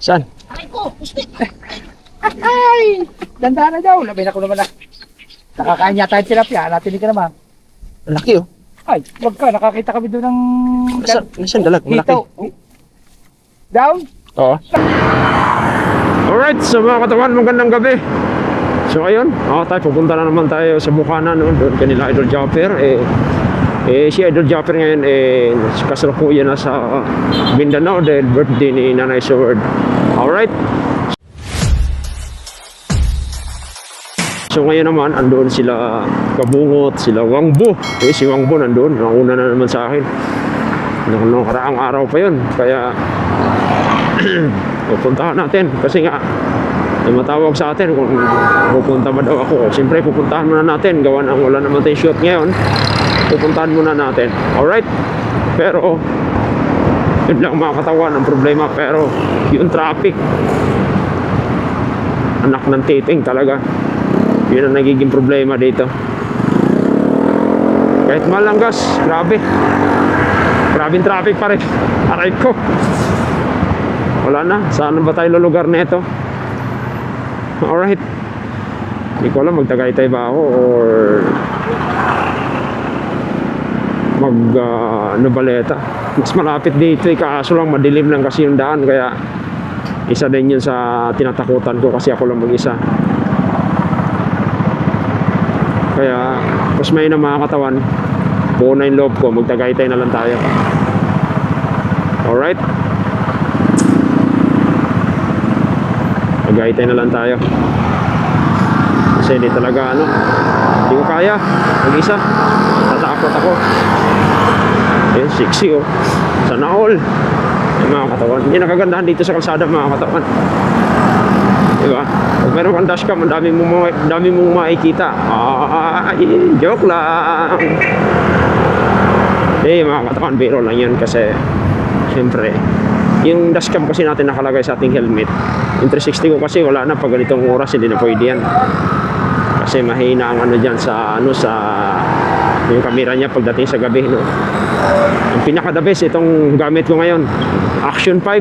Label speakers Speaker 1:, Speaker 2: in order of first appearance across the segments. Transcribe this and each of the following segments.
Speaker 1: Saan?
Speaker 2: Aray ko, pusti.
Speaker 3: Ay! Ganda na daw. Labi na ko naman na. Nakakain yata yung tilapia. Natin ka naman.
Speaker 1: Laki oh.
Speaker 3: Ay, wag ka. Nakakita kami doon ng...
Speaker 1: Nasaan dalag? Malaki.
Speaker 3: Dito. Down?
Speaker 1: Oo. Alright, so mga katawan, magandang gabi. So ayun, tayo pupunta na naman tayo sa Bukana no, doon kanila Idol Japper. Si Idol Japper ngayon kasalukuyan na sa Mindanao dahil birthday ni Nanay Sword. Alright. So ngayon naman, andun sila Kabungot, sila Wangbo. Si Wangbo nandun, nauna na naman sa akin. Noong karaang araw pa yun, kaya pupuntahan natin kasi nga matawag sa atin kung pupunta ba daw ako. Siyempre pupuntahan muna natin, gawa ng wala naman tayong shoot ngayon, pupuntahan muna natin. Alright, pero yun lang mga katawan ang problema. Pero yung traffic, anak ng titing talaga, yun ang nagiging problema dito. Kahit malanggas, grabing traffic pa rin. Aray ko, wala na, saan ba tayo lulugar na ito? Alright, hindi ko alam magtagaytay ba ako or Nubaleta. Mas malapit dito kaso lang madilim lang kasi yung daan, kaya isa din yun sa tinatakutan ko kasi ako lang mag-isa. Kaya mas may na mga katawan, buo na yung loob ko, magtagaytay na lang tayo. Alright, magtagaytay na lang tayo kasi hindi talaga hindi ko kaya mag-isa, tatakot ako. Ayun, 60 oh, sana all yung mga katawan. Hindi nakagandahan dito sa kalsada mga katawan, diba? Pag meron kang dashcam, ang dami mong makikita. Joke lang. Mga katawan, biro lang yan kasi siyempre yung dashcam kasi natin nakalagay sa ating helmet. Yung 360 ko kasi wala na, pag ganitong oras hindi na pwede yan kasi mahina ang dyan sa yung camera niya pagdating sa gabi, no? Ang pinaka the best itong gamit ko ngayon, Action 5,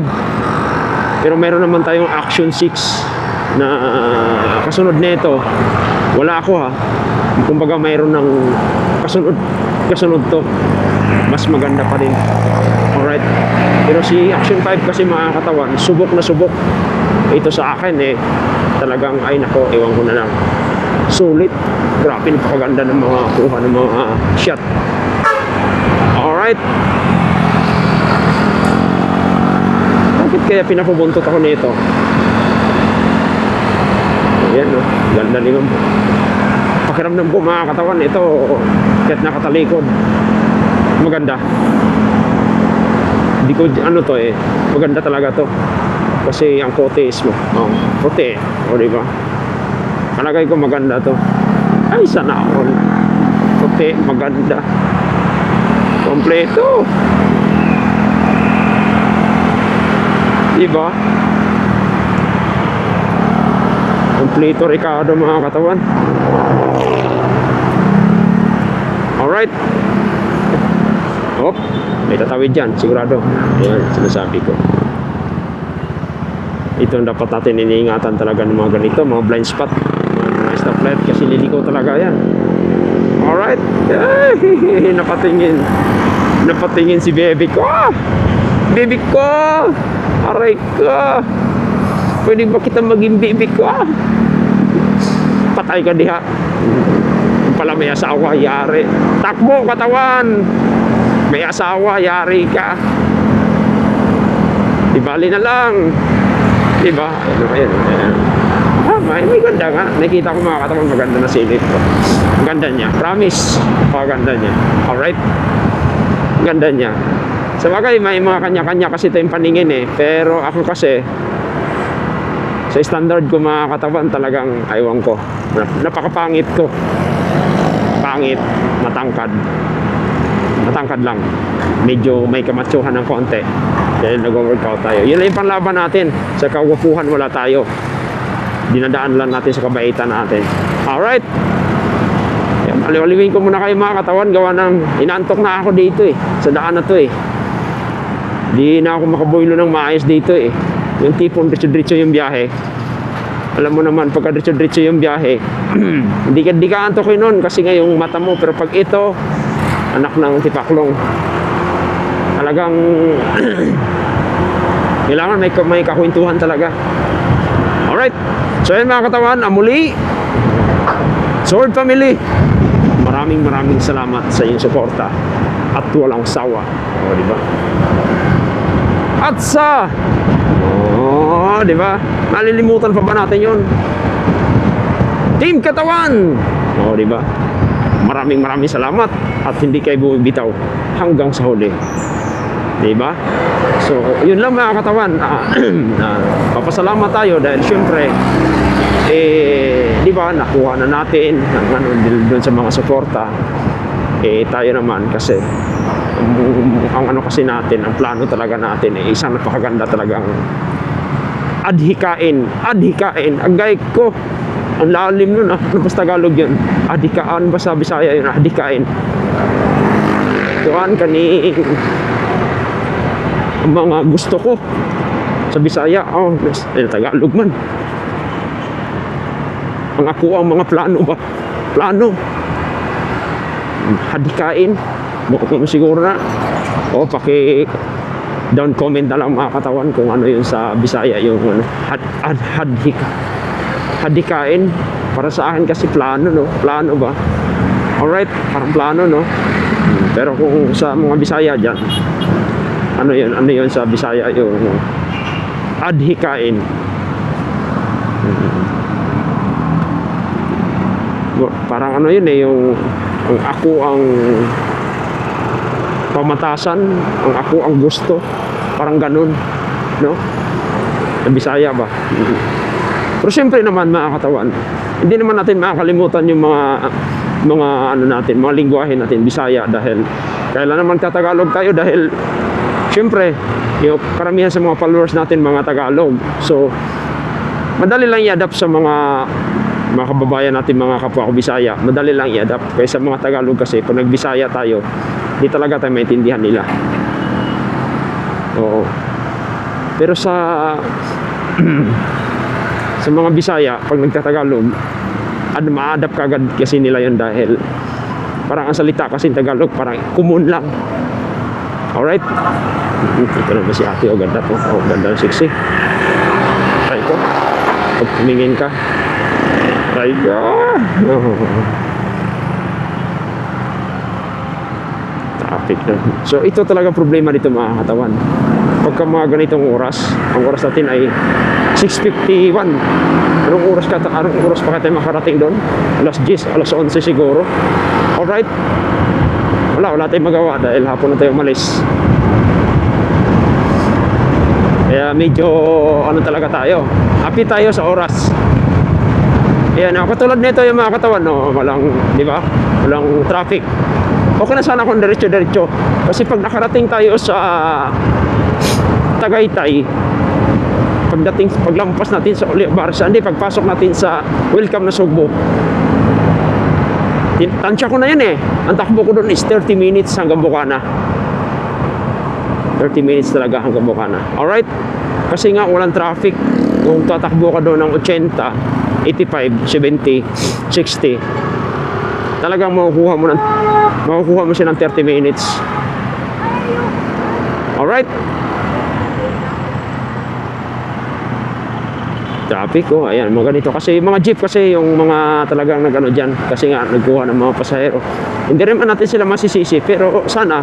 Speaker 1: pero meron naman tayong Action 6 na kasunod nito. Wala ako kumbaga mayroon ng kasunod to, mas maganda pa rin. Alright, pero si Action 5 kasi mga katawan, subok na subok ito sa akin talagang ay nako, ewan ko na lang, sulit, grabe napakaganda ng mga kuha ng mga shot. Alright, bakit kaya pinapubuntot ako nito? Ayan ganda naman. Pakiramdam ko mga katawan, ito kahit nakatalikod maganda. Hindi ko maganda talaga to kasi ang kote is puti, diba? Palagay ko maganda to. Ay, sana all puti, maganda, kompleto, diba? Kompleto Ricardo mga katawan. Alright. May tatawid dyan, sigurado. Ayan, sinasabi ko. Ito ang dapat natin iniingatan talaga ng mga ganito, mga blind spot, mga stoplight, kasi liliko talaga yan. Alright. Napatingin si baby ko. Baby ko, aray ko, pwede ba kita maging baby ko? Patay ka diha. Pala may asawa, yari. Takbo katawan, may asawa, yari ka. Ibali na lang, diba? Ayan. May ganda nga. Nakita ko mga katawan, maganda na silip ko. Ganda niya, promise. Ganda niya. Alright, ganda niya. Sa bagay, may mga kanya-kanya kasi tayong paningin pero ako kasi sa standard ko mga katawan, talagang aywan ko, napakapangit ko. Pangit, matangkad lang, medyo may kamatsuhan ng konti dahil nag-workout tayo. Yun lang yung panlaban natin. Sa kawapuhan wala tayo, dinadaan lang natin sa kabaitan natin. Alright, yan, aliwaliwin ko muna kayo mga katawan, gawa ng inaantok na ako dito eh, sa daan na to eh. Di na ako makaboylo ng maayos dito eh. Yung tipong diretso-diretso yung biyahe. Alam mo naman, pagka diretso-diretso yung biyahe, di ka antokin nun kasi nga yung mata mo. Pero pag ito, anak ng tipaklong, talagang kailangan may kakwentuhan talaga. Alright, so yun mga katawan, muli, Sword Family, maraming salamat sa inyong suporta at walang sawa. O, diba? At sa di ba? Malilimutan pa ba natin yun? Team Katawan! O, di ba? Maraming salamat at hindi kayo bumibitaw hanggang sa huli. Di ba? So, yun lang mga katawan. Papasalamat tayo dahil syempre di ba, nakuha na natin doon sa mga suporta. Tayo naman kasi ang ano kasi natin, ang plano talaga natin isang napakaganda talagang adhikain. Agay ko, ang lalim nun ano ba sa Tagalog yun? Adhikaan ba sa Bisaya yun? Adhikain. Tuan kani ang mga gusto ko sa Bisaya, Tagalog man. Ang ako ang mga plano ba? Plano. Hadikain. Kung siguro na. Down comment na lang mga katawan kung ano yun sa Bisaya yung hadikain. Para sa akin kasi plano, no? Plano ba? Alright, parang plano, no? Pero kung sa mga Bisaya dyan, ano yun sa Bisaya yung adhikain. Parang ano yun yung ang ako ang pamatasan, ang ako ang gusto, parang ganun, no? Sa Bisaya ba? Pero siyempre naman mga katawan, hindi naman natin makakalimutan yung mga ano natin, mga lingwahe natin Bisaya, dahil kailan naman Tagalog tayo, dahil siyempre yung karamihan sa mga followers natin mga Tagalog. So madali lang i-adapt sa mga kababayan natin, mga kapwa ko Bisaya. Madali lang i-adapt. Kaysa mga Tagalog kasi pag nag-Bisaya tayo, di talaga tayo maintindihan nila. Oo. Pero sa sa mga Bisaya, pag nagtatagalog, ma-adapt kagad kasi nila yun, dahil parang ang salita kasi in Tagalog parang common lang. Alright? Ito na ba si ate? O ganda po. O ganda, sexy. Try ko. Pag tumingin ka, try ka. Traffic na. So ito talaga problema dito mga katawan. Pagka mga ganitong oras, ang oras natin ay 6:51. Anong oras pa ka tayo makarating doon? Alas 10, alas 11 siguro. Alright? Wala tayong magawa dahil hapon na tayo umalis. Kaya medyo ano talaga tayo, happy tayo sa oras. Ayan, katulad nito yung mga katawan, no? Di ba? Walang traffic. Okay na sana kung diretso-diretso. Kasi pag nakarating tayo sa Tagaytay, paglampas natin sa pagpasok natin sa Welcome na Sugbo, tansya ko na yun eh. Ang takbo ko doon is 30 minutes hanggang Bukana. 30 minutes talaga hanggang Bukana. Alright? Kasi nga walang traffic. Kung tatakbo ka doon ng 80, 85, 70, 60, talagang makukuha mo siya ng 30 minutes. Alright? Traffic, ayan, mga ganito. Kasi mga jeep kasi yung mga talagang nagano dyan. Kasi nga, nagkuha ng mga pasahero. Hindi rin natin sila masisisi. Pero sana,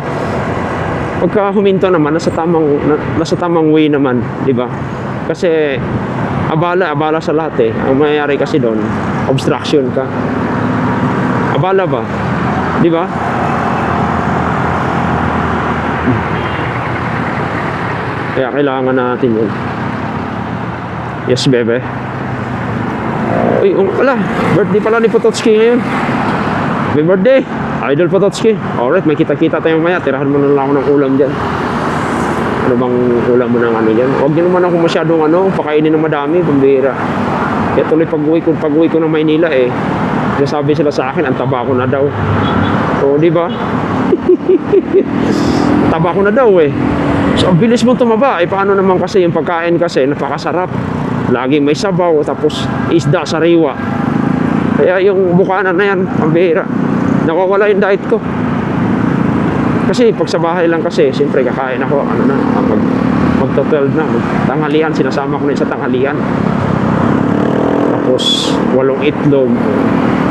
Speaker 1: pagka huminto naman, nasa tamang way naman. Diba? Kasi, abala sa lahat eh. Ang mayayari kasi doon, obstruction ka. Abala ba? Diba? Kaya kailangan natin yun. Yes, bebe. Uy, wala. Birthday pala ni Pototski ngayon. Happy birthday, Idol Pototski. Alright, may kita-kita tayo mamaya. Tirahan mo na lang ako ng ulam dyan. Ano bang ulam mo ng ano dyan? Huwag nyo naman ako masyadong pakainin ng madami, pambira. Kaya tuloy pag-uwi ko ng Maynila Sabi sila sa akin, ang taba ko na daw. O, di ba? Taba ko na daw eh. So, ang bilis mong tumaba. Eh, paano naman kasi yung pagkain kasi, napakasarap. Laging may sabaw, tapos isda, sariwa. Kaya yung bukanan na yan, ang bihira. Nawawala yung diet ko. Kasi pag sa bahay lang kasi, siyempre kakain ako, magto-12 na, tanghalian, sinasama ko na yun sa tanghalian. Tapos, 8 itlog.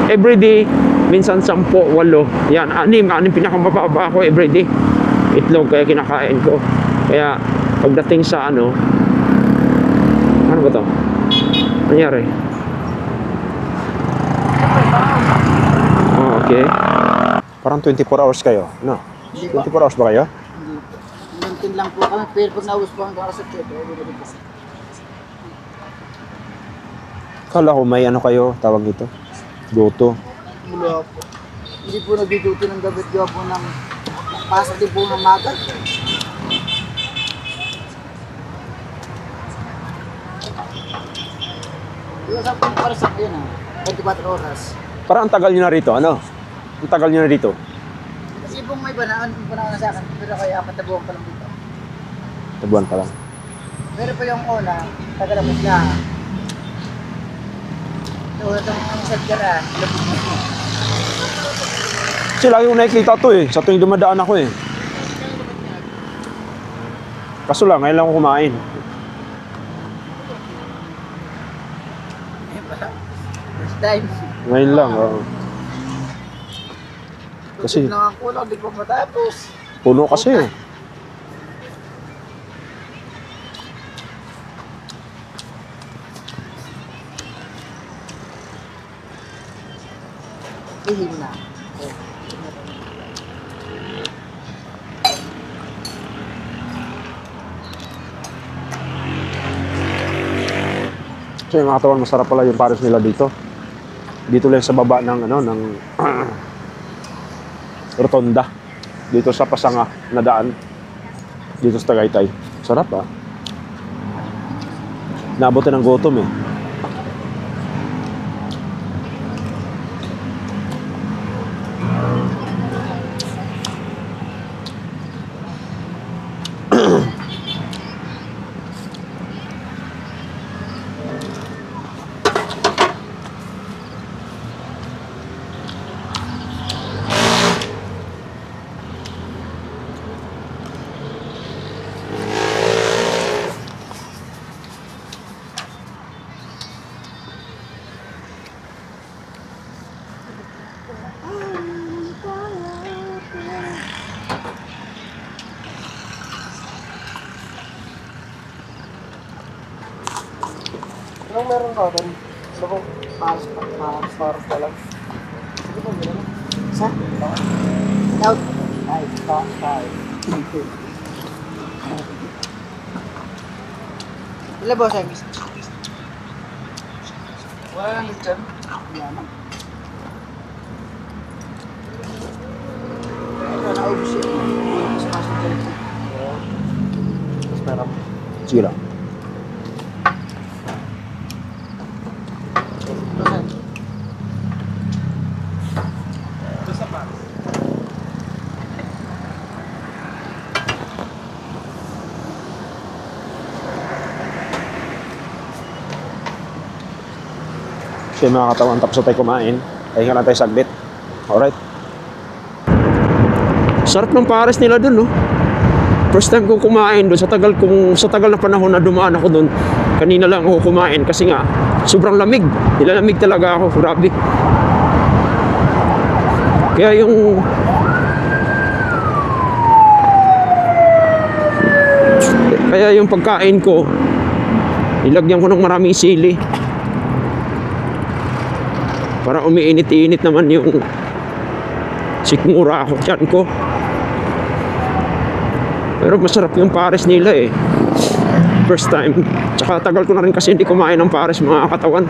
Speaker 1: Everyday, minsan 10, 8. Yan, 6 pinakamababa ako everyday. Itlog kaya kinakain ko. Kaya, pagdating sa ano ba to? Nangyari? Oh, okay. Parang 24 hours kayo, no? 24 hours ba kayo?
Speaker 3: Hindi. Maintain lang po kami, pero pag naubos po ang sa cheto,
Speaker 1: Kala ko may ano kayo, tawag nito? Goto.
Speaker 3: mula po. Hindi po nagduduto ng gabi gawa po ng pasok din po ng magat. Yung sa para sa yun 24 oras.
Speaker 1: Parang ang tagal nyo na rito, ano? Ang tagal nyo na rito?
Speaker 3: Kasi pong may banaan na sa akin, pero kaya 4 na buwan pa lang dito.
Speaker 1: Tabuan pa lang.
Speaker 3: Pero pa yung una, tagalabas na. So, itong sadgara, labis na po.
Speaker 1: Kasi lagi ko nakikita to eh, sa tuwing dumadaan ako eh. Kaso lang, ngayon lang ako kumain.
Speaker 3: First time.
Speaker 1: Ngayon lang, oo. Kasi-
Speaker 3: Kasi lang ako lang, di ko matapos.
Speaker 1: Puno kasi eh.
Speaker 3: Ihim na.
Speaker 1: Kasi mga katawan, masarap pala yung pares nila dito. Dito lang sa baba ng ng rotonda. Dito sa Pasanga na daan. Dito sa Tagaytay. Sarap ah. Naabutin ng gutom eh.
Speaker 3: Anong meron ka doon? Gusto kong paras ka lang. Sige po, meron. Isa? Out. Ay, five. Ilan ba sa miss? Wala lang dyan. Yan. Ito na ubus yun. Sa kaso dyan. Mas meron.
Speaker 1: Sige lang. Kasi mga katawan, tapos na tayo kumain. Pahinga lang tayo saglit. Alright. Sarap ng pares nila dun, no? First time kong kumain dun, sa tagal na panahon na dumaan ako dun. Kanina lang ako kumain kasi nga, sobrang lamig. Nilalamig talaga ako, grabe. Kaya yung pagkain ko, nilagyan ko ng maraming sili. Para umiinit-init naman yung sikmura ako, tiyan ko. Pero masarap yung pares nila eh. First time. Tsaka tagal ko na rin kasi hindi kumain ng pares, mga katawan.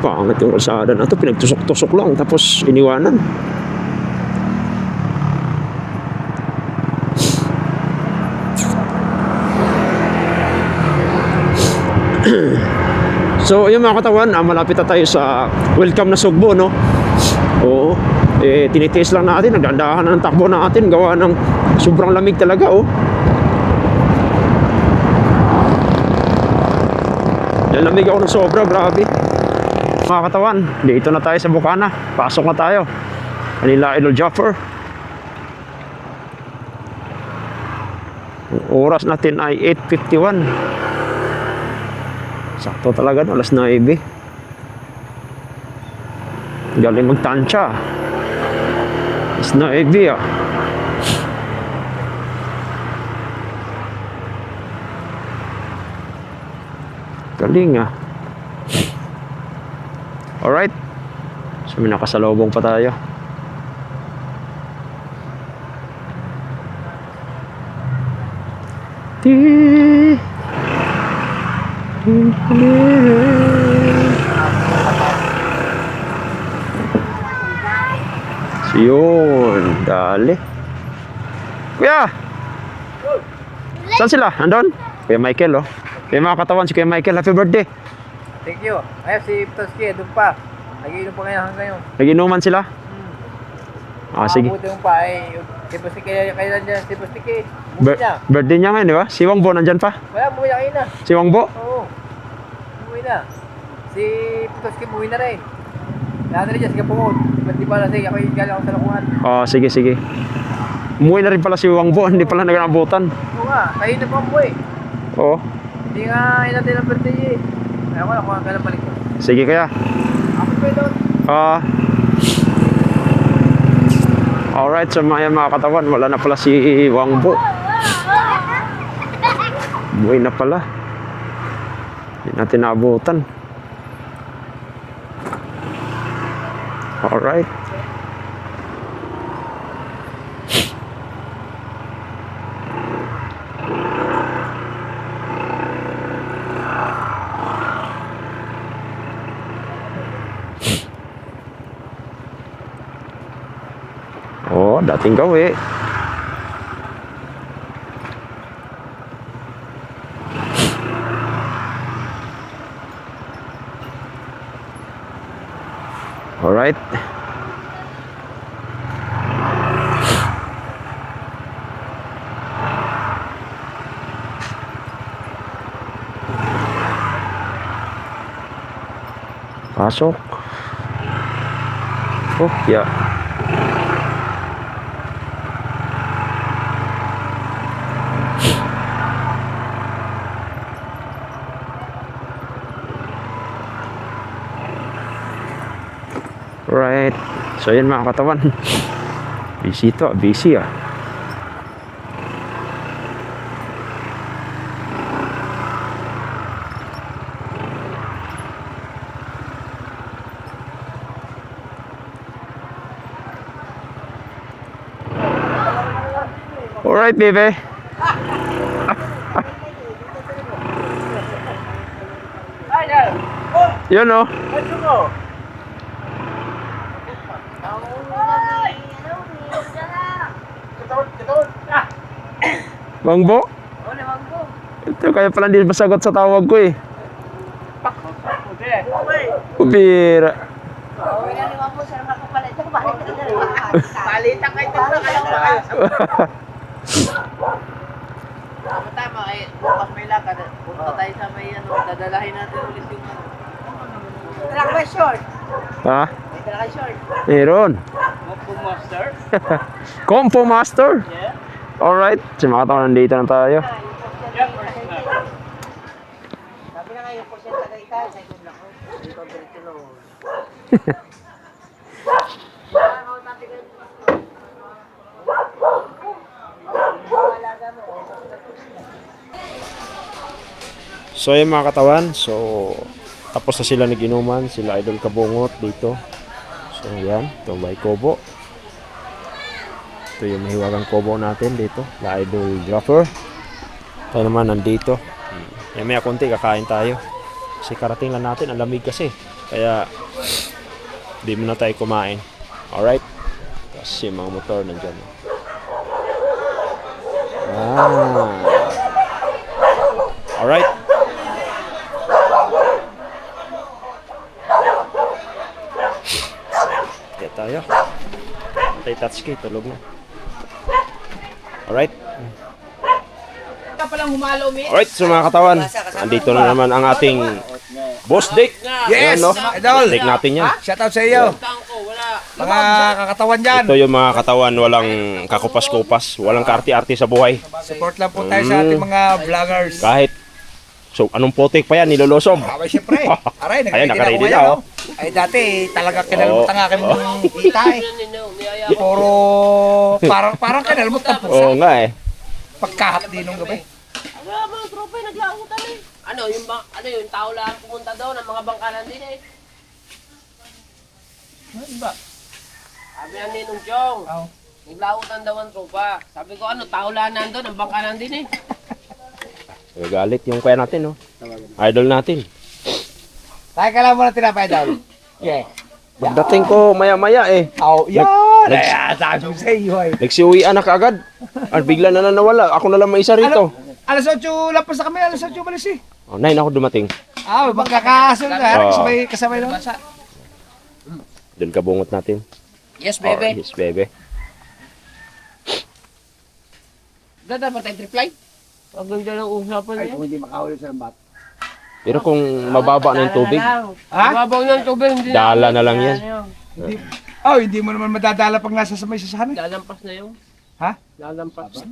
Speaker 1: Pangit yung kalsada na to, pinagtusok-tusok lang tapos iniwanan. So, yung mga katawan, malapit na tayo sa welcome na Sugbo, no? Oo. Tinitest lang natin, nagdandahan na ng takbo natin, gawa ng sobrang lamig talaga, oh. Nalamig ako ng sobra, grabe. Mga katawan, dito na tayo sa Bukana. Pasok na tayo. Kanila Idol Joffer. Ang oras natin ay 8:51. Sakto talaga, no? Alas 9. Galing magtansya. Alas 9, ah. Galing, ah. Alright. So, may nakasalubong pa tayo. So, yun. Dali. Kuya! Saan sila? Andon? Kuya Michael, oh. Kuya mga katawan, si Kuya Michael. Happy birthday.
Speaker 3: Thank you. Ay, si Ptoski, doon pa. Nagiinom pa ngayon hanggang ngayon.
Speaker 1: Naginuman sila? Ah, sige.
Speaker 3: Buti yung pa ay, si Ptoski, kailan dyan, si Ptoski. Umuwi na.
Speaker 1: Birthday niya ngayon, di ba? Si Wangbo nandyan pa?
Speaker 3: Wala, umuwi na kayo na.
Speaker 1: Si Wangbo?
Speaker 3: Oo. Umuwi na. Si Ptoski, umuwi na rin. Lahat na rin dyan, sige pungod. Ba't di pala, sige, ako yung galing ako sa lakuhan.
Speaker 1: Oh, sige, sige. Umuwi na rin pala si Wangbo, hindi pala naganabutan.
Speaker 3: Oo nga, kayo na pa umuwi.
Speaker 1: Oo.
Speaker 3: Hindi nga inatin ang birthday eh. Kaya ko, nakuha ka lang balik ko.
Speaker 1: Sige kaya.
Speaker 3: Ako pa doon.
Speaker 1: Alright, so mga katawan, wala na pala si Wangbo. Buhay na pala. Hindi natin naabutan. Alright. Oh, dating gawi. Alright. Pasok. Oh, yeah. Right. So yan mga katawan. Busy to, busy ah. Alright, baby. Yun oh. Wangbo? Ito kaya pala hindi masagot sa tawag ko eh. Kubira.
Speaker 3: Palitan kayo ito tama eh. Bukas may lakad. Punta tayo sa may dadalahin natin ulit yung Dala ka ba short?
Speaker 1: Ha?
Speaker 3: May dala ka short?
Speaker 1: Meron.
Speaker 3: Compo Master?
Speaker 1: Compo Master?
Speaker 3: Yeah.
Speaker 1: Alright. Si mga tao nandito na tayo.
Speaker 3: Sabi na nga yung porsyento na ikaw. Sa ikon lang ko. Ikaw diretso lang.
Speaker 1: So yung mga katawan, so tapos na sila nag-inuman, sila Idol Kabungot dito. So yan, ito may Kobo. Ito yung mahiwagang Kobo natin dito, la Idol Joffer. Tayo naman nandito. Yan, may konti kakain tayo. Kasi karating lang natin, ang lamig kasi. Kaya di muna tayo kumain. Alright? Tapos yung mga motor nandyan. Alright. Balik tayo. Tay Tatsuki, tulog na. Alright.
Speaker 2: Ka palang humalo, mi.
Speaker 1: Alright, so mga katawan, andito na naman ang ating Boss Dick.
Speaker 4: Yes,
Speaker 1: Ayan, no?
Speaker 4: idol.
Speaker 1: Take natin yan.
Speaker 4: Shoutout sa iyo.
Speaker 2: Tangko, wala.
Speaker 4: Mga kakatawan dyan.
Speaker 1: Ito yung mga katawan, walang kakupas-kupas, walang kaarti-arti sa buhay.
Speaker 4: Support lang po tayo sa ating mga vloggers.
Speaker 1: Kahit, so anong putik pa yan, nilolosom.
Speaker 4: Abay, syempre. Aray,
Speaker 1: Ayan, nakaready
Speaker 4: ngayon,
Speaker 1: na, oh.
Speaker 4: Ay, dati, talaga kinalmutan nga kami ng kita eh.
Speaker 2: Niyaya.
Speaker 4: Puro, parang kinalmutan po
Speaker 1: Oo
Speaker 4: sa
Speaker 1: nga eh.
Speaker 4: pagkahapdi nung gabi.
Speaker 2: Wala mga tropa, naglautan eh. Ano yung tao lang pumunta doon, ang mga bangkalan din eh. Ano ba? Sabi yan ni Nung Chong.
Speaker 4: Oo.
Speaker 2: Naglautan daw ang tropa. Sabi ko, tao lang nandun, ang bangkalan din eh.
Speaker 1: Nagagalit yung kuya natin, no? Idol natin.
Speaker 4: Tayo ka lang muna tinapay daw. Yeah.
Speaker 1: Pagdating ko, maya-maya eh.
Speaker 4: Oh, yan!
Speaker 1: Nag-
Speaker 4: Ay, sabi ko sa iyo eh.
Speaker 1: Nagsiuwian na kaagad. At bigla na nawala. Ako na lang may isa rito.
Speaker 4: Alas 8 lampas na kami, alas 8 balis eh.
Speaker 1: Oh, 9 ako dumating.
Speaker 4: Ah, magkakasunod na.
Speaker 1: Oo.
Speaker 4: Kasabay naman sa...
Speaker 1: Doon ka bungot natin.
Speaker 2: Yes,
Speaker 1: Oh, yes, bebe.
Speaker 2: Ganda pa tayo reply? Ang ganda ng usapan
Speaker 4: Ay,
Speaker 2: niya.
Speaker 4: kung hindi makahuli sa lambat.
Speaker 1: Pero kung mababa na yung tubig,
Speaker 4: Ha?
Speaker 2: Mababaw ng tubig, hindi
Speaker 1: dala na lang yan.
Speaker 4: Hindi, oh, hindi mo naman madadala pag nasa sa may sasahan.
Speaker 2: Lalampas na yun.
Speaker 4: Ha?
Speaker 2: Lalampas.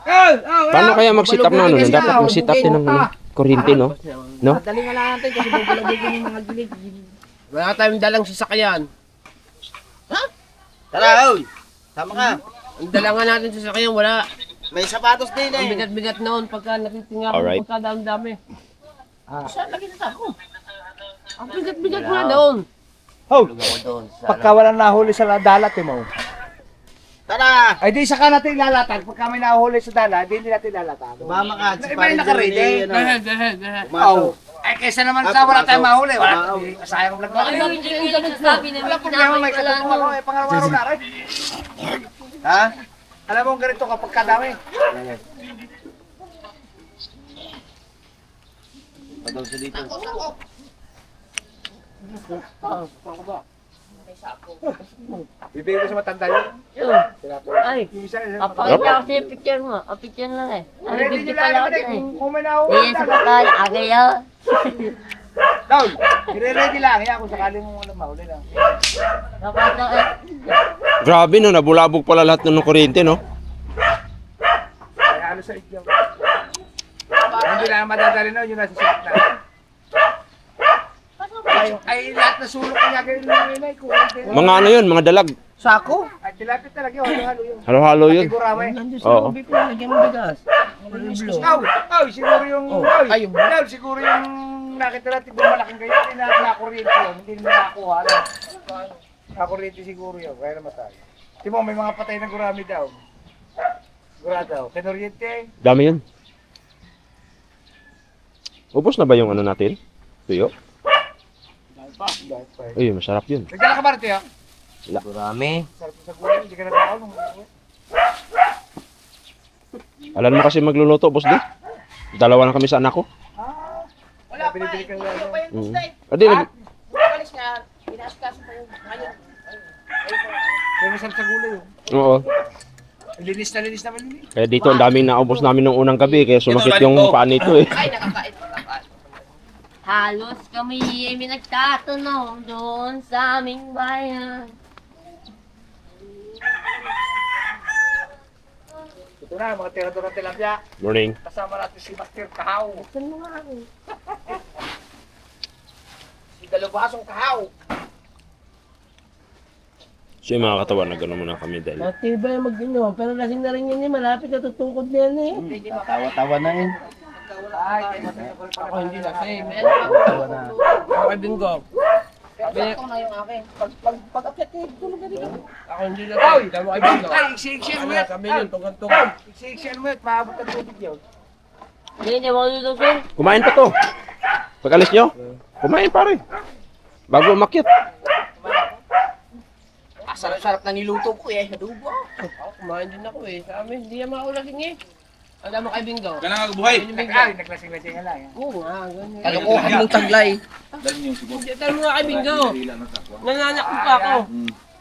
Speaker 1: Paano kaya mag-sit up na ano? Dapat mag-sit up din ng ano, kuryente, no? No?
Speaker 2: Dali nga lang natin kasi bubulagin yung mga gilid. Wala tayong dalang sasakyan.
Speaker 3: Tara, oy! Sama ka.
Speaker 2: Ang dala nga natin sasakyan, wala.
Speaker 3: May sapatos din
Speaker 2: Ang
Speaker 3: eh.
Speaker 2: bigat-bigat noon pagka nakitinga ko,
Speaker 1: Alright.
Speaker 2: pagka dami-dami.
Speaker 4: Ah.
Speaker 2: Saan lagi na ako? Ang bigat-bigat nga doon.
Speaker 4: Oh, pagka walang nahuli sa dalat eh mo.
Speaker 3: Tara!
Speaker 4: Ay di saka natin lalatag. Pagka may nahuli sa dalat, di natin lalatag.
Speaker 3: Mama ka. Si
Speaker 4: May naka-ready.
Speaker 3: Umasaw.
Speaker 4: Ay kaysa naman sa wala tayong mahuli. Wala. Sayang vlog na kayo. Wala problema, may katulong ako. Eh, pangaraw-araw na rin.
Speaker 3: Ha?
Speaker 4: Alam mo ganito kapag kadami.
Speaker 3: Padaw siya dito.
Speaker 4: Bibigay ko sa matanda yun.
Speaker 5: Ay,
Speaker 4: Yung isa,
Speaker 5: papakita ko sa'yo picture mo. O, picture lang eh. Ano,
Speaker 4: ready
Speaker 5: video
Speaker 4: nyo
Speaker 5: pala
Speaker 4: lang
Speaker 5: ako
Speaker 4: naman eh.
Speaker 5: dyan eh.
Speaker 4: Kung may nahuli.
Speaker 5: Iyan sa pakal, agayaw.
Speaker 4: Daul, i-ready lang. Yan kung sakaling mo walang mahuli lang.
Speaker 5: Napasok eh.
Speaker 1: Grabe, no? Nabulabog pala lahat ng kuryente, no?
Speaker 4: Kaya ano sa inyo. Hindi lang madadali na yun nasa sakit na. Ay, lahat na sulok niya ganyan lang yun ay.
Speaker 1: Mga ano yun, mga dalag.
Speaker 4: Sako? Ay, tilapit talaga yun. Halo-halo yun.
Speaker 1: Halo-halo yun.
Speaker 4: Sigurama eh.
Speaker 1: Oo.
Speaker 4: Aw, siguro yung... Ay, yung Daul, siguro yung nakita natin kung malaking kayo. Hindi na nakuryente yun. Hindi na nakuha. Nakuryente siguro yun. Kaya namatay. Timo, may mga patay na gurami daw. Gura daw. Kinuryente.
Speaker 1: Dami yun. Ubos na ba yung ano natin? Tuyo? Uy, masarap yun.
Speaker 4: Nagdala ka ba rito yun?
Speaker 3: Marami.
Speaker 4: Sarap sa gulay. Hindi ka nagkakaw nung...
Speaker 1: Alam mo kasi magluluto, boss di? Dalawa na kami sa anak ko.
Speaker 2: Wala pa
Speaker 4: Binibili
Speaker 2: eh.
Speaker 4: ka
Speaker 2: Ano pa yung gusto eh.
Speaker 1: Adi,
Speaker 2: Alis nga, pinaskas pa yung ngayon.
Speaker 4: Kaya masarap sa gulay yun.
Speaker 1: Oo.
Speaker 4: Linis na linis naman yun eh.
Speaker 1: Kaya dito, ang daming naubos namin nung unang gabi. Kaya sumakit yung paa nito eh.
Speaker 2: Ay, nakakain.
Speaker 5: Halos kami ay nagtatanong doon sa aming bayan.
Speaker 4: Ito na, mga tirador ng tilapia.
Speaker 1: Morning.
Speaker 4: Kasama natin si Master Kahaw.
Speaker 5: Saan mo nga ako?
Speaker 4: Si Dalubasong Kahaw.
Speaker 1: So yung mga katawan, nag-ano muna kami dahil.
Speaker 2: Matibay mag-inom, pero lasing na rin yun eh. Malapit na tutungkod na yan eh.
Speaker 3: Tawa-tawa na eh.
Speaker 4: Ay,
Speaker 2: Ako hindi lasing.
Speaker 3: Tawa na.
Speaker 2: Ako bingo.
Speaker 4: Ako na yung akin. Pag-akit eh, tulog na dito.
Speaker 2: Ako hindi lasing. Damo kay bingo.
Speaker 4: Ay, iksi-iksiyan
Speaker 2: Ano
Speaker 4: mo
Speaker 2: na
Speaker 4: yan.
Speaker 2: kami yun, tugan-tugan.
Speaker 4: Iksi-iksiyan mo yan, maabot ang tubig yun.
Speaker 5: Hindi mo lulusong.
Speaker 1: Kumain pa to. Pag alis nyo, kumain pare. Bago umakyat.
Speaker 3: Sarap-sarap na niluto ko eh. Adobo.
Speaker 2: Ako, kumain din ako eh. Sa amin, hindi yan maulasing eh. Alam mo kay Bingo?
Speaker 6: Kailangan buhay.
Speaker 2: Yun yung Bingo.
Speaker 4: Naglasing-lasing nga lang.
Speaker 2: Oo nga, ganyan.
Speaker 6: Kalokohan mong taglay. Dali niyo siguro.
Speaker 2: Talo mo nga kay Bingo.
Speaker 6: Ilan na sa kwan.
Speaker 2: Nananakot pa ako.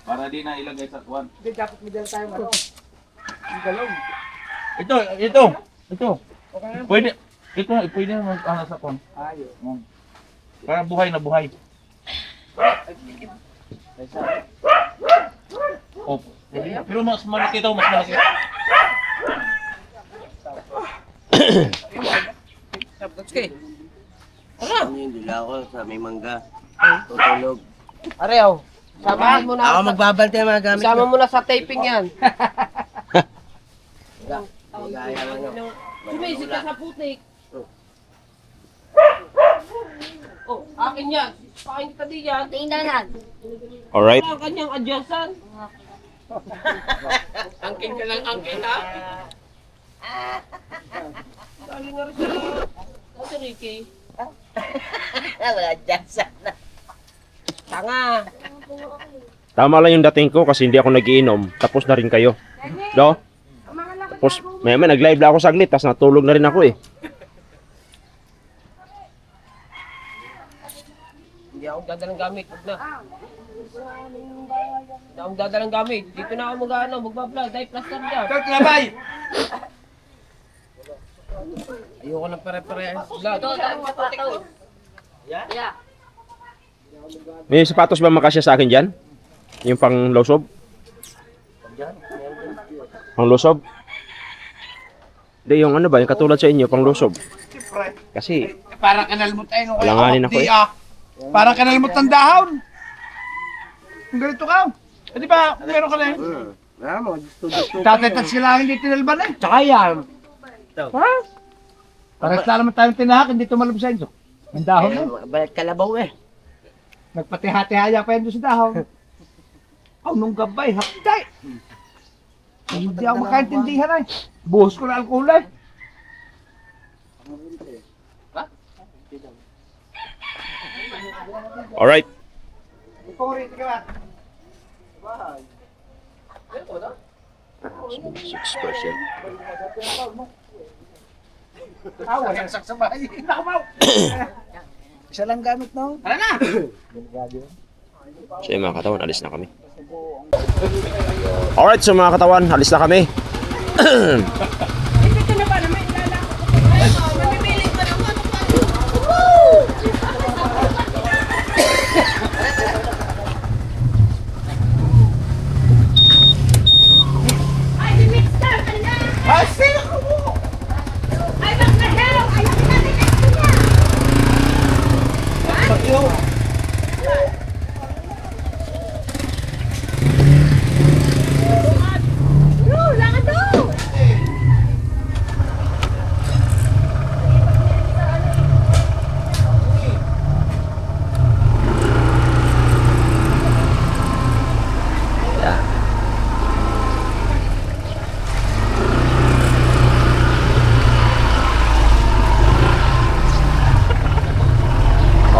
Speaker 6: Para di na ilagay sa kwan.
Speaker 4: Hindi, dapat may dala tayong ano. Yung galong.
Speaker 6: Ito. Pwede. Ito, pwede na mag-ano sa kwan.
Speaker 4: Ayos.
Speaker 6: Para buhay na buhay. Oh. Pero mas malaki daw, mas malaki.
Speaker 7: Yung dila ko sa may mangga. Tutulog.
Speaker 2: Areo, samahan mo na.
Speaker 7: Ako magbabante ang mga gamit
Speaker 2: Sama mo na sa taping yan.
Speaker 7: Gaya lang yun.
Speaker 2: Sumisip ka sa putik. Oh, akin yan. Pakain kita di yan.
Speaker 5: Tingnan.
Speaker 1: Alright.
Speaker 2: Ang kanyang adjacent. Angkin ka lang, angkin ha? Dali nga rin siya. Ito, Ricky.
Speaker 7: Wala dyan sana.
Speaker 2: Tanga.
Speaker 1: Tama lang yung dating ko kasi hindi ako nagiinom. Tapos na rin kayo. Do? Tapos may nag-live lang ako saglit, tapos natulog na rin ako eh.
Speaker 2: Hindi ako dadalang gamit. Huwag na. Hindi ako dadalang gamit. Dito na ako magbablog. Dahil plaster dyan.
Speaker 4: Ito, labay!
Speaker 2: Ayoko ng pare-parehas vlog.
Speaker 5: Ito, sapatos. Yeah.
Speaker 1: May sapatos ba makasya sa akin dyan? Yung pang losob? Pang losob? Hindi, yung ano ba, yung katulad sa inyo, pang losob. Kasi,
Speaker 4: Parang kanalmot tayo nung
Speaker 1: Alanganin ako eh.
Speaker 4: Parang kanalmot ng dahon. Kung ganito ka. Eh, di ba, meron ka na yun.
Speaker 7: mo, gusto
Speaker 4: Tatetat sila hindi tinalban eh.
Speaker 2: Tsaka yan.
Speaker 4: Ha? Parang sa naman tayong tinahak, hindi tumalabas sa ang dahon eh.
Speaker 7: Balat kalabaw eh.
Speaker 4: Nagpatihati-haya pa yun doon sa dahon. Oh, nung gabay, hapday. Hindi ako makaintindihan ay. Buhos ko na alkohol eh.
Speaker 1: alright.
Speaker 4: Ipaborito ka ba?
Speaker 1: 6%.
Speaker 4: Awa, yung saksabay. Nakabaw. Isa lang gamit no? Ano na?
Speaker 1: So yung mga katawan, alis na kami. Alright, so mga katawan, alis na kami.
Speaker 4: Ah, sino ko mo?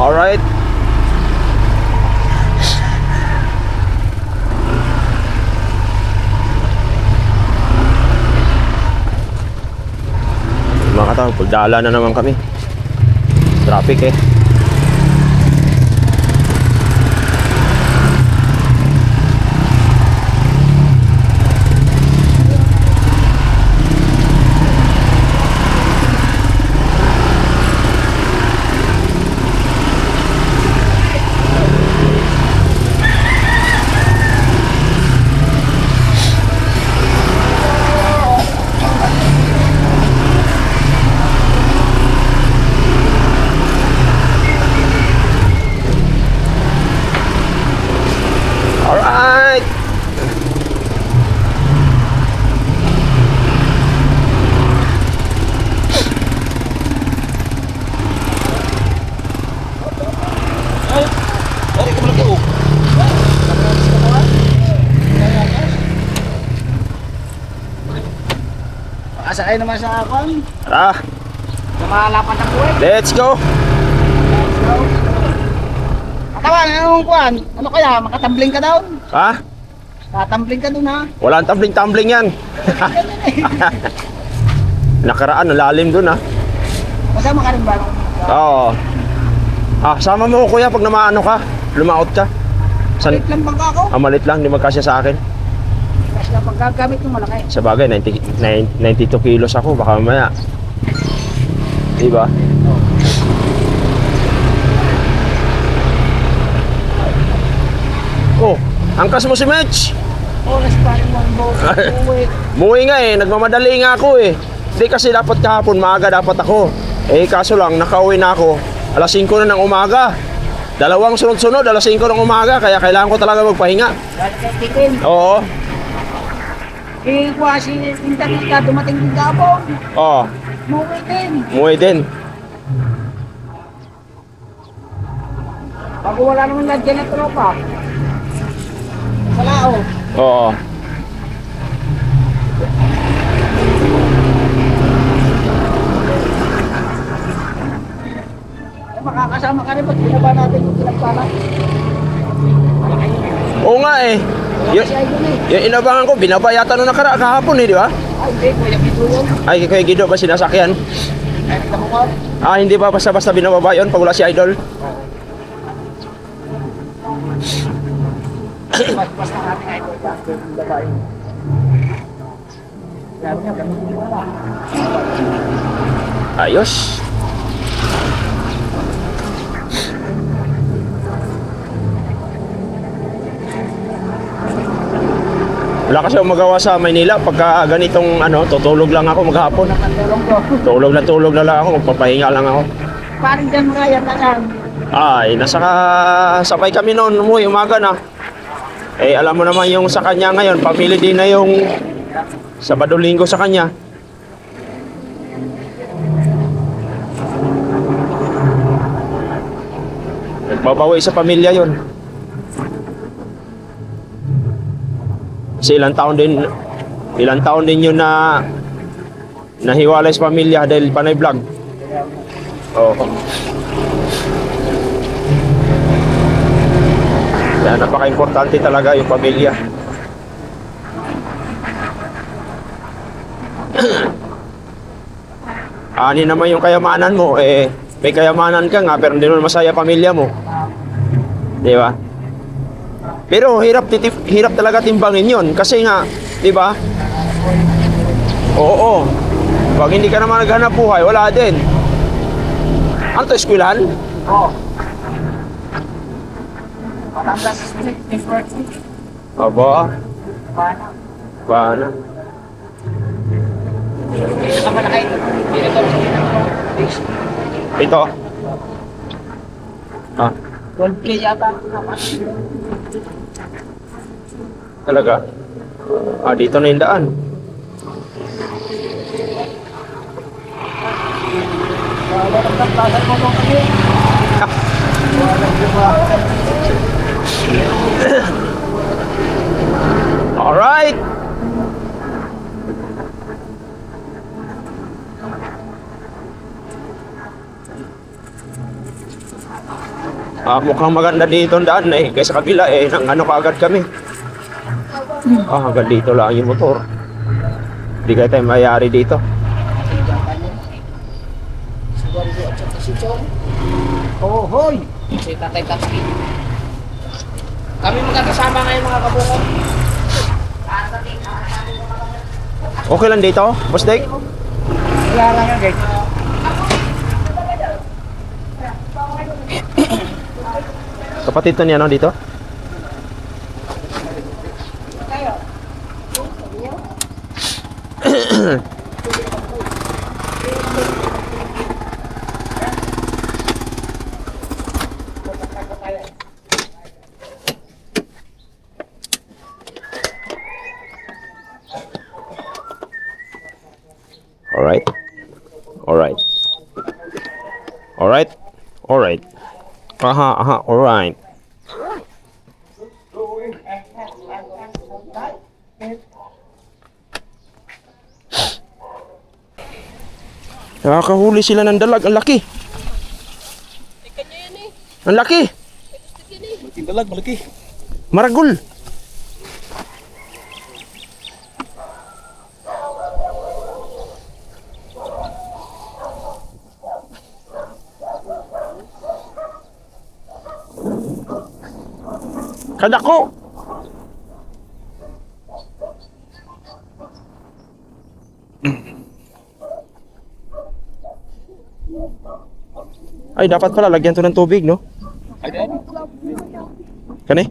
Speaker 1: Alright. Mga katawan, pagdala na naman kami. Traffic eh. Alright.
Speaker 4: Asakay naman sa akon.
Speaker 1: Tara,
Speaker 4: Lumalapan na po eh.
Speaker 1: let's go.
Speaker 4: Katawan, anong kuhan? Ano kaya? Makatambling ka daw?
Speaker 1: Ha?
Speaker 4: Tatambling ka dun ha?
Speaker 1: Walang tumbling-tumbling yan. Nakaraan, lalim dun ah.
Speaker 3: Masama ka rin ba?
Speaker 1: Oo. Sama mo ko kuya pag namaano ka. Lumaot ka.
Speaker 3: Malit lang bangka ako.
Speaker 1: Malit lang, di magkasya sa akin.
Speaker 3: Kasi kapag gagamit yung malaki.
Speaker 1: Sa bagay, 92 kilos ako. Baka mamaya. Diba? Oh, angkas mo si Mitch.
Speaker 3: Oras pa rin lang bo. Uwi.
Speaker 1: Muwi nga eh, nagmamadali nga ako eh. Hindi kasi dapat kahapon, maaga dapat ako. Eh kaso lang, nakauwi na ako. Alas 5 na ng umaga. Dalawang sunod-sunod, alas 5 ng umaga. Kaya kailangan ko talaga magpahinga.
Speaker 3: Tikin.
Speaker 1: Oo.
Speaker 3: Eh, kasi internet ka dumating din kapon.
Speaker 1: Oo.
Speaker 3: Muwi din.
Speaker 1: Muwi din.
Speaker 3: Bago wala naman nandiyan na tropa. Wala oh.
Speaker 1: Oo.
Speaker 3: Eh, makakasama ka rin pag binaba natin yung pinagpala.
Speaker 1: Oo nga eh. Yung,
Speaker 3: Kasi ay yun eh.
Speaker 1: yung inabangan ko, binaba yata nung kahapon eh, di ba?
Speaker 3: Ay, hindi. Kuya Pito yun.
Speaker 1: Ay, kay Guido ba sinasakyan?
Speaker 3: Ay, tamo ko.
Speaker 1: Hindi ba basta-basta binababa yun pag wala si Idol?
Speaker 3: Basta natin ay ito. Yung babae. Sabi niya, gamitin mo lang.
Speaker 1: Ayos. Wala kasi akong magawa sa Maynila pagka ganitong tutulog lang ako maghapon.
Speaker 3: Tulong ko.
Speaker 1: Tulog na lang ako, magpapahinga lang ako.
Speaker 3: Parang dyan mo kaya tanan.
Speaker 1: Ay, sabay kami noon, umuwi, umaga na. Eh, alam mo naman yung sa kanya ngayon, pamili din na yung Sabado Linggo sa kanya. Nagbabawi sa pamilya yon. Kasi ilang taon din yun na nahiwalay sa pamilya dahil panay vlog. Oo. Kaya napaka-importante talaga yung pamilya. Ani naman yung kayamanan mo, may kayamanan ka nga pero hindi naman masaya pamilya mo. Di ba? Pero hirap talaga timbangin yun kasi nga, di ba? Oo. Pag hindi ka naman naghanap buhay, wala din. Ano to, eskwelahan?
Speaker 3: Oo. Patandas street, different.
Speaker 1: Aba,
Speaker 3: Paano?
Speaker 1: paano?
Speaker 3: Ito ka malaki. Ito
Speaker 1: Ito.
Speaker 3: 12K yata.
Speaker 1: Talaga? Dito na yung daan. Alright! Mukhang maganda dito ang daan kaya sa kabila nang kaagad kami. Hanggang dito lang yung motor. Hindi kaya tayo mayari dito.
Speaker 3: Oh, hoy! Si Tatay Tatay. Kami magkakasama ngayon mga kabuko.
Speaker 1: Okay lang dito, Boss Dek?
Speaker 3: Wala lang yan guys.
Speaker 1: Kapatid to niya dito? Alright. Alright. Alright. Alright. Alright. Nakakahuli sila ng dalag. Ang laki. Ang laki.
Speaker 6: Malaking dalag, malaki.
Speaker 1: Maragol. Kadako! Ay, dapat pala lagyan to ng tubig, no? Kani?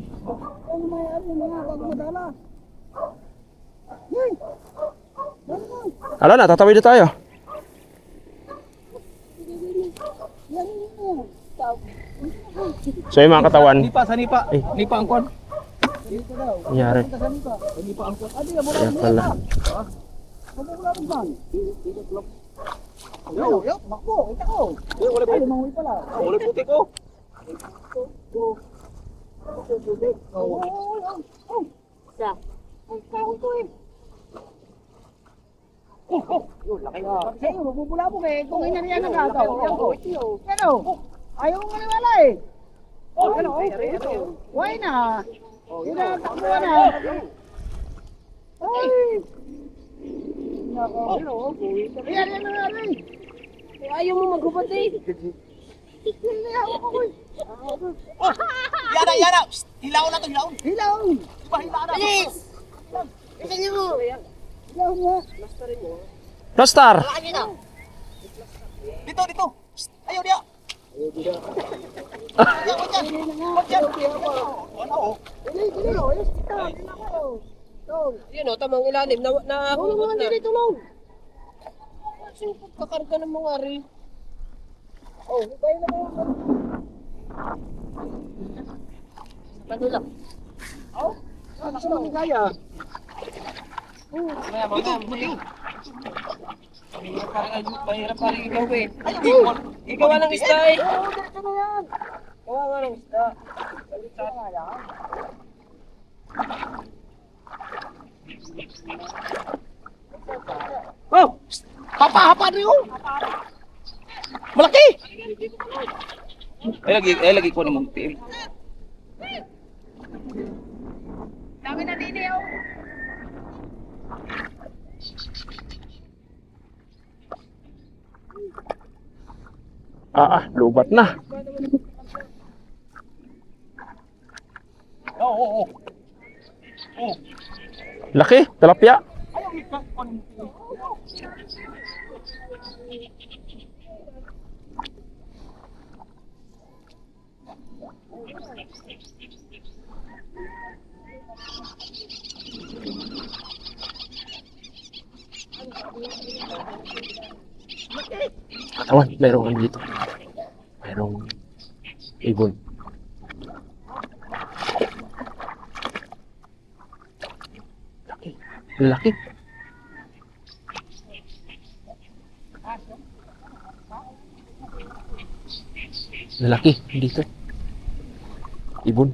Speaker 1: Ala na, tatawid na tayo. So yung mga katawan,
Speaker 6: Sanipa.
Speaker 1: Ay.
Speaker 6: Nipa ang kon.
Speaker 1: nangyari. Kaya pala.
Speaker 6: Wala puti ko.
Speaker 5: Isa. Ang tao ko eh.
Speaker 3: Sa'yo, magbubulabog eh. Kung ganyan yan ang gagaw. Pero, ayaw mo maniwala eh. Ano? Why na? Yun na, takbo na. Ay! Nako. Ayan, yan na nga rin.
Speaker 5: Ayaw mo maghubad eh.
Speaker 3: Hindi ako ko eh.
Speaker 4: Yana! Psst! Hilaw na to, hilaw!
Speaker 3: Hilaw!
Speaker 5: Bilis! Isa niyo mo.
Speaker 3: Hilaw niya.
Speaker 1: Plastar!
Speaker 4: Dito! Psst! Ayaw niya!
Speaker 2: Yun o, tamang ilalim. Nahulog na.
Speaker 3: Tulong!
Speaker 2: Kakarga ng mga rin.
Speaker 3: Oh, hukay na mo.
Speaker 5: Padulak.
Speaker 3: Kasi naman kaya.
Speaker 2: Mahirap pa rin ikaw eh. Ikaw ng isda eh.
Speaker 3: Oo, ganito na yan.
Speaker 2: Kawawa ng isda.
Speaker 4: Oh! Psst! Hapa rin oh! Malaki!
Speaker 6: Ay lagi ko ni mong team.
Speaker 3: Dami na dini oh.
Speaker 1: Lubat na.
Speaker 6: Oo.
Speaker 1: Laki, tilapia. Katawan, merong ano dito. Merong ibon. Laki. Laki. Lalaki dito. Ibon.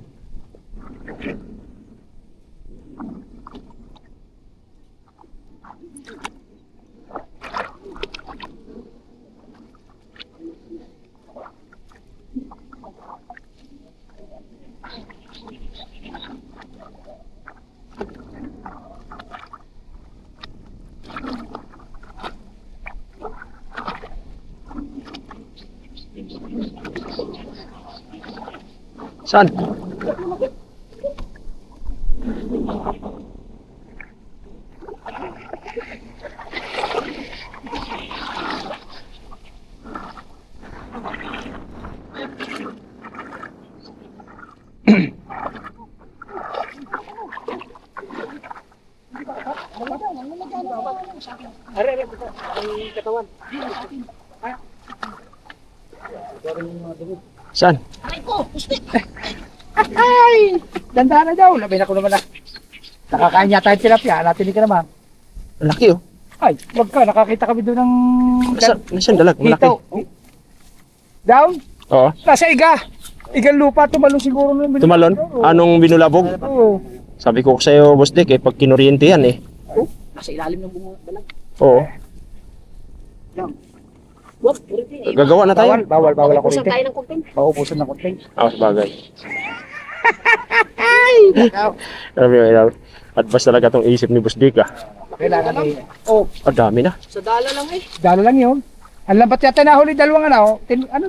Speaker 1: Saan? Saan?
Speaker 3: Ay! Dandahan na daw. Labi na ko naman na. Nakakain yata yung tilapia. Natin ka naman.
Speaker 1: Laki oh.
Speaker 3: Ay, wag ka. Nakakita kami doon ng...
Speaker 1: Nasaan dalag? Malaki.
Speaker 3: Hitaw. Down?
Speaker 1: Oo.
Speaker 3: Nasa iga. Igang lupa. Tumalon siguro.
Speaker 1: Tumalon? Anong binulabog?
Speaker 3: Oo.
Speaker 1: Sabi ko sa'yo, Boss Dick, pag kinuryente yan eh.
Speaker 5: Nasa ilalim ng bunga dalag.
Speaker 1: Oo.
Speaker 5: Wag, puriti.
Speaker 1: Gagawa na tayo.
Speaker 3: Bawal ako
Speaker 5: Usan
Speaker 3: rito.
Speaker 5: tayo ng kunting.
Speaker 3: Paubusan ng konting.
Speaker 1: Sabagay. Grabe, advice talaga itong isip ni Boss Dick ah.
Speaker 3: Kailangan eh. Oh,
Speaker 1: Dami na.
Speaker 2: Sa dala lang eh.
Speaker 3: dalo lang yun. Ang lambat yata nahuli dalawang ano.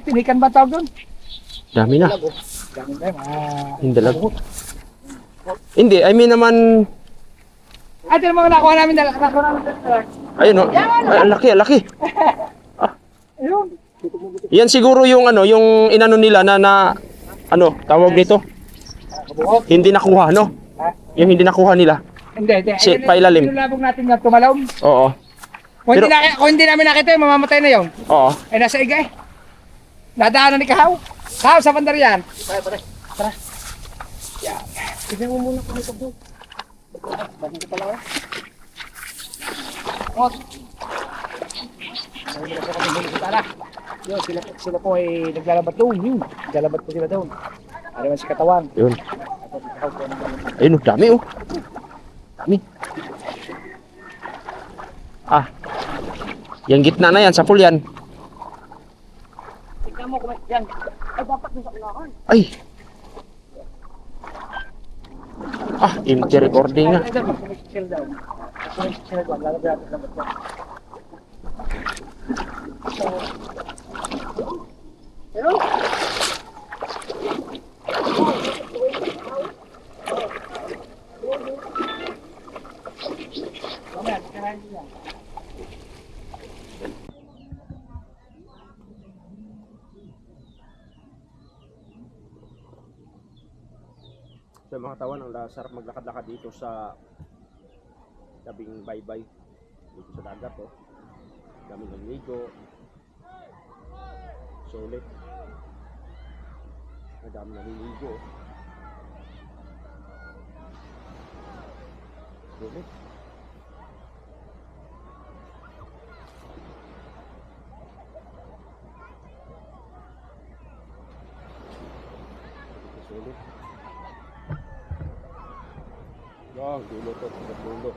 Speaker 3: Tinikan ba tawag doon?
Speaker 1: Dami na.
Speaker 3: Dami na.
Speaker 1: Yung dalag. Hindi, I mean naman,
Speaker 4: Ito yung mga nakuha namin dala.
Speaker 1: ayun oh. Ay, ang laki, ang laki.
Speaker 4: Ayun.
Speaker 1: Yan siguro yung ano, yung inano nila na ano, tawag dito? Hindi nakuha, no? Yung hindi nakuha nila.
Speaker 4: Hindi.
Speaker 1: Si,
Speaker 4: Ayun,
Speaker 1: pailalim.
Speaker 4: Pinulabog natin nga tumalon.
Speaker 1: Oo.
Speaker 4: Kung hindi namin nakita yun, mamamatay na yun.
Speaker 1: Oo.
Speaker 4: Ay, nasa iga eh. Nadaanan ni Kahaw. Kahaw, sa bandar yan. Tara. Yan. Tignan mo muna kung may kabog. Bagong ko pala oh. Oh. Tara. Yun, sila po ay naglalabat doon. Yun. Naglalabat po sila doon. Ano man si katawan.
Speaker 1: Yun. Ayun, oh, dami oh. Dami. Ah. Yung gitna na yan, sa pool yan.
Speaker 5: Tingnan mo kung may... Yan. Ay, dapat doon sa unahan.
Speaker 1: Ay. Ah, empty recording nga. Sa mga tawan, ang sarap maglakad-lakad dito sa tabing baybay dito sa dagat oh. Daming naliligo. Sulit. Ang dami naliligo. Sulit. Sulit. Yang dulo to, dulo.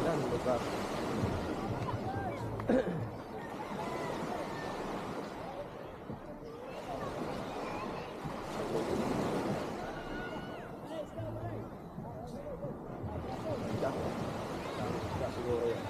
Speaker 1: Dan lugar. Siguro yan.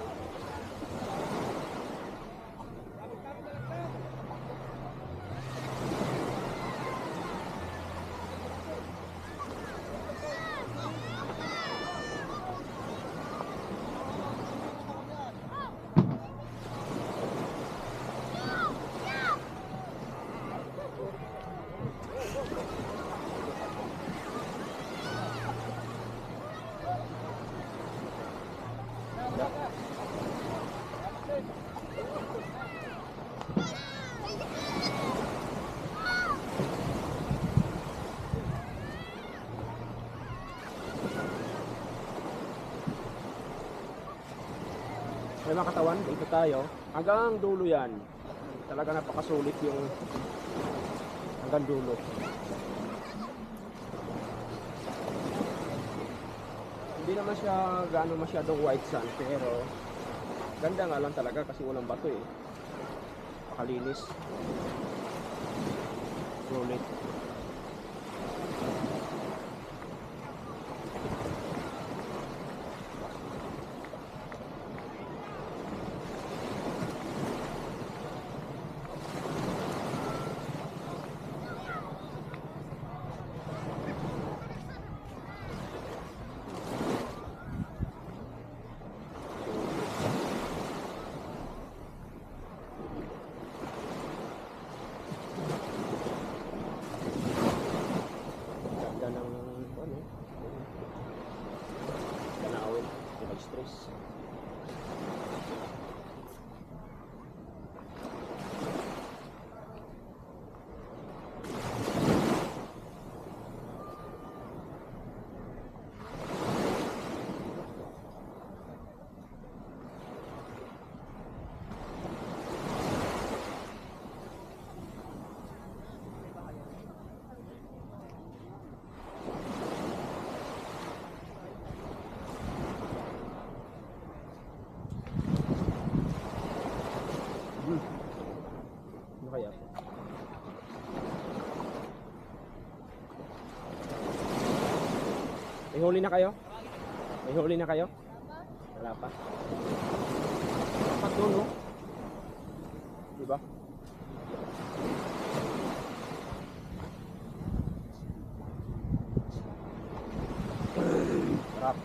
Speaker 1: May mga katawan, dito tayo. Hanggang dulo yan. Talaga napakasulit yung hanggang dulo. Hindi naman siya gaano masyadong white sand, pero ganda nga lang talaga kasi walang bato eh. Pakalinis. Sulit. May huli na kayo? May huli na kayo? Wala pa. Dapat doon, no? Diba? Sarap.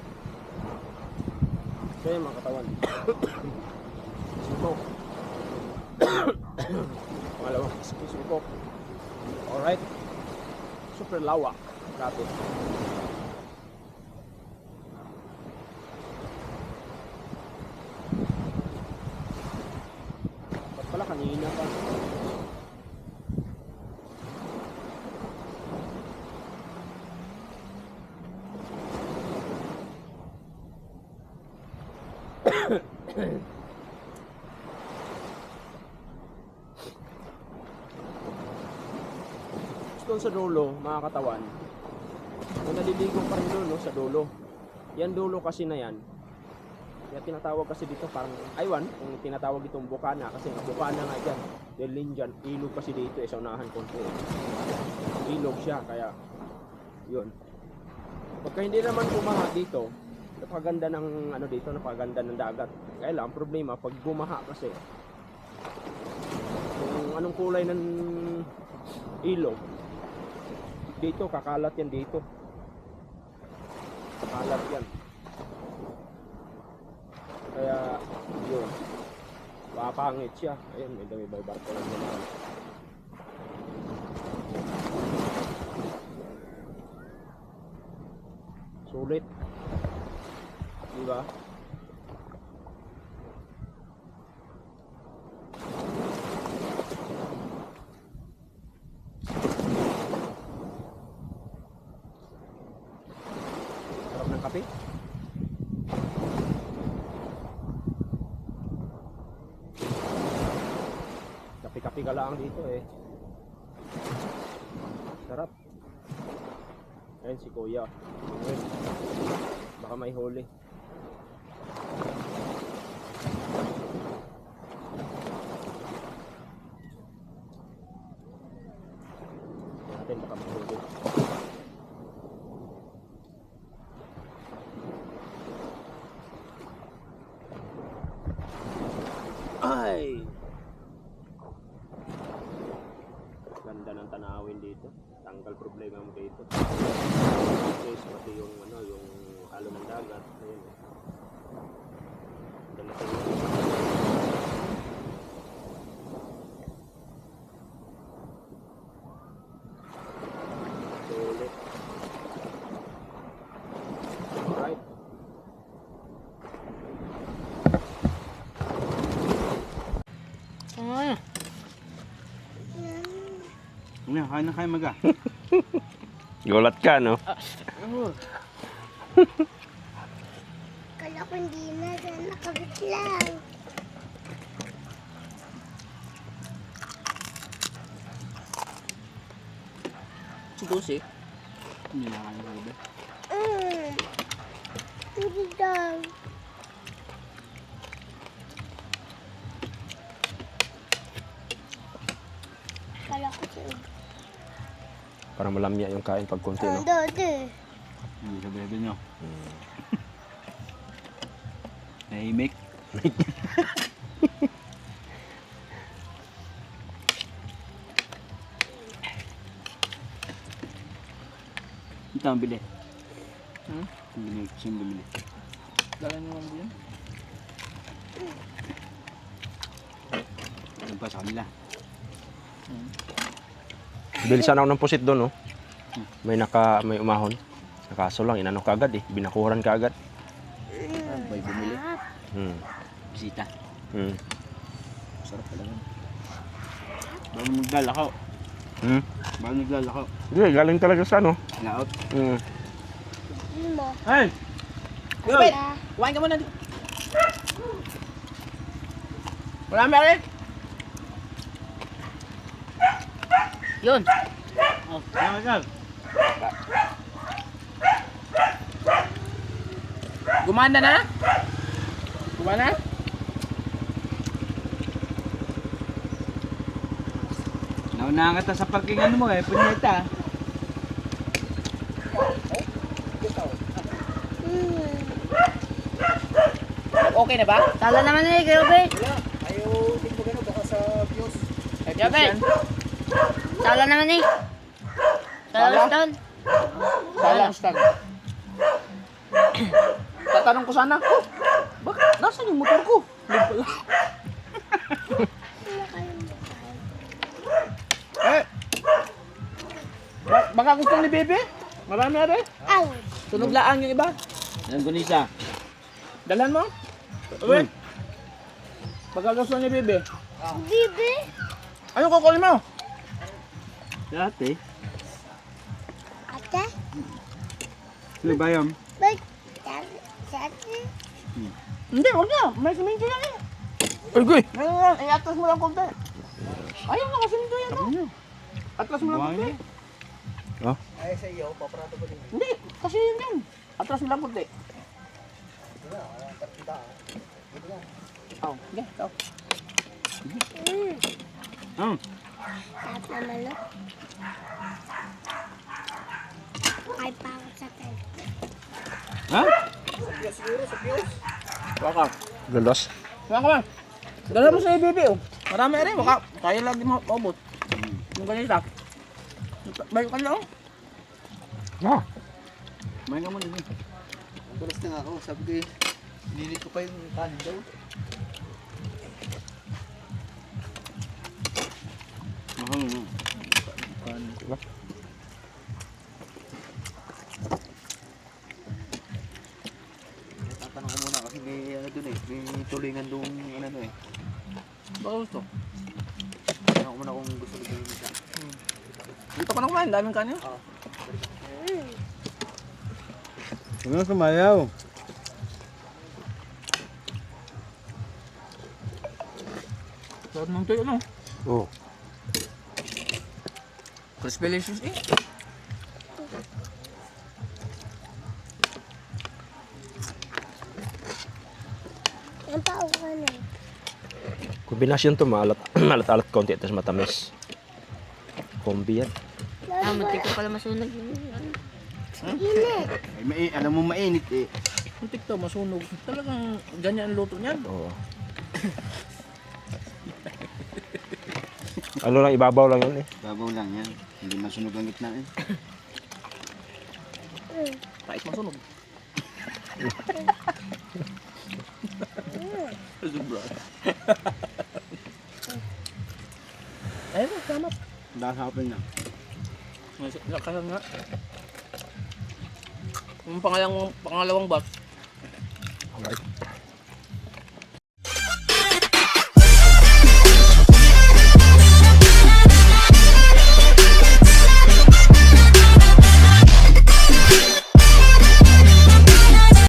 Speaker 1: Okay, mga katawan. Sipok. Pangalawa, sipok. Alright. Super lawak. Grabe. Ba't pala kanina pa? Doon sa dulo, mga katawan, may naliligo pa rin doon, no, sa dulo. Yan dulo kasi na yan. Kaya tinatawag kasi dito parang, aywan, kung tinatawag itong bukana, kasi nga bukana nga dyan. Dahil dyan, ilog kasi dito sa unahan konti. Ilog siya, kaya, yun. Pagka hindi naman bumaha dito, napaganda ng, ano dito, napaganda ng dagat. Kaya lang, ang problema, pag bumaha kasi, kung anong kulay ng ilog, dito, kakalat yan dito. Kakalat yan. Kaya, yun. Papangit siya. Ayan, may dami barko lang naman. Sulit. Diba? Sarap ng kape. Kape-kape ka lang dito eh. Sarap. Ayan si Kuya. Ayan. Baka may huli. Natin baka may huli.
Speaker 7: Ay!
Speaker 1: Ganda ng tanawin dito. Tanggal problema mo dito. Yes, pati yung ano, yung halo ng dagat. Ayun. Ganda ng sulit. Alright.
Speaker 6: Ano, kain na kayo maga.
Speaker 1: Gulat ka, no?
Speaker 5: Kala ko hindi na, nakabit lang.
Speaker 2: Si Lucy.
Speaker 6: Hindi na kain na kayo.
Speaker 5: Hindi daw. Kala ko siya.
Speaker 1: Parang malamya yung kain pag konti, no?
Speaker 5: Dode.
Speaker 6: Hindi sa bebe nyo. Nahimik. Ito ang bili. Bili, siyang bili. Dala nyo ang bili? Ano pa sa kanila?
Speaker 1: Bilisan ako ng pusit doon, no? May umahon. Nakaso lang, inano ka agad eh. Binakuran ka agad.
Speaker 6: May bumili. Bisita. Sarap talaga. Bago maglalakaw. Bago naglalakaw.
Speaker 1: Hindi, galing talaga sa ano.
Speaker 6: Laot.
Speaker 5: Ano mo?
Speaker 2: Hey!
Speaker 5: Wait!
Speaker 2: Kumain ka muna dito. Wala, Mary? Yun.
Speaker 6: Oh, kaya.
Speaker 2: Gumanda na? Gumana?
Speaker 6: Naunahan ka ta sa parking ano mo eh, punyeta.
Speaker 2: Okay na ba?
Speaker 3: Sala naman eh, kayo, be.
Speaker 4: Ayaw, tingko gano'n, baka sa views.
Speaker 2: Jabe!
Speaker 3: Sala naman eh. Sala stand.
Speaker 6: Salang stand. Tatanong ko sana, bakit nasaan yung motor ko? Doon pala. Eh! Baka gusto ni Bebe? Marami na rin.
Speaker 5: Ay,
Speaker 6: Tunog laang yung iba. Yan, Gunisa. Dalhan mo? Uy. Baka gusto ni Bebe.
Speaker 5: bibi.
Speaker 6: Ano kukunin mo? Dati.
Speaker 5: Ate,
Speaker 6: Ano ba yan?
Speaker 5: ba't sati?
Speaker 6: Hindi, huwag na. May siminto yan eh. Ay, guy! Ngayon lang, i-atlas mo lang konti. Ayaw na kasi nito yan. Atlas mo lang konti.
Speaker 4: Ay, sa iyo, paparato ko din.
Speaker 6: Hindi, kasi yun yan. Atlas mo lang konti. Oh, sige, ikaw.
Speaker 5: Tap naman no? Ay, pa ako sa tent.
Speaker 6: Ha? Baka.
Speaker 1: Lundos.
Speaker 6: Baka ba? Dala mo sa IBB oh. Marami rin, baka kaya lang di maubot. Yung ganito. Bayo ka lang.
Speaker 1: Ah,
Speaker 6: May nga mo din.
Speaker 4: Tulas na ako, sabi ko eh, nilit ko pa yung kanin daw. Tatanong ko muna kasi may ano dun eh, may tulingan doon ano eh.
Speaker 6: Baka gusto.
Speaker 4: Tatanong ko muna kung gusto ko yung isa.
Speaker 6: Dito ka na kumain, daming kanin.
Speaker 4: Ano sumayaw?
Speaker 6: Sarap ng tuyo, no?
Speaker 1: oh.
Speaker 6: Crispy delicious eh.
Speaker 5: Ang pao ka na.
Speaker 1: Kombinasyon to, maalat, alat konti at matamis. Kombi yan.
Speaker 3: Muntik ko pala masunog yun.
Speaker 4: Ay, alam mo mainit eh.
Speaker 6: Muntik to, masunog. Talagang ganyan ang luto niyan.
Speaker 1: Oo. Ano lang, ibabaw lang yun eh.
Speaker 4: Babaw lang yan, hindi masunog ang gitna eh.
Speaker 6: Kahit masunog. Sobra. Ayun, tama.
Speaker 4: Dasapin na.
Speaker 6: Kaya nga. Yung pangalawang bat.
Speaker 1: Alright.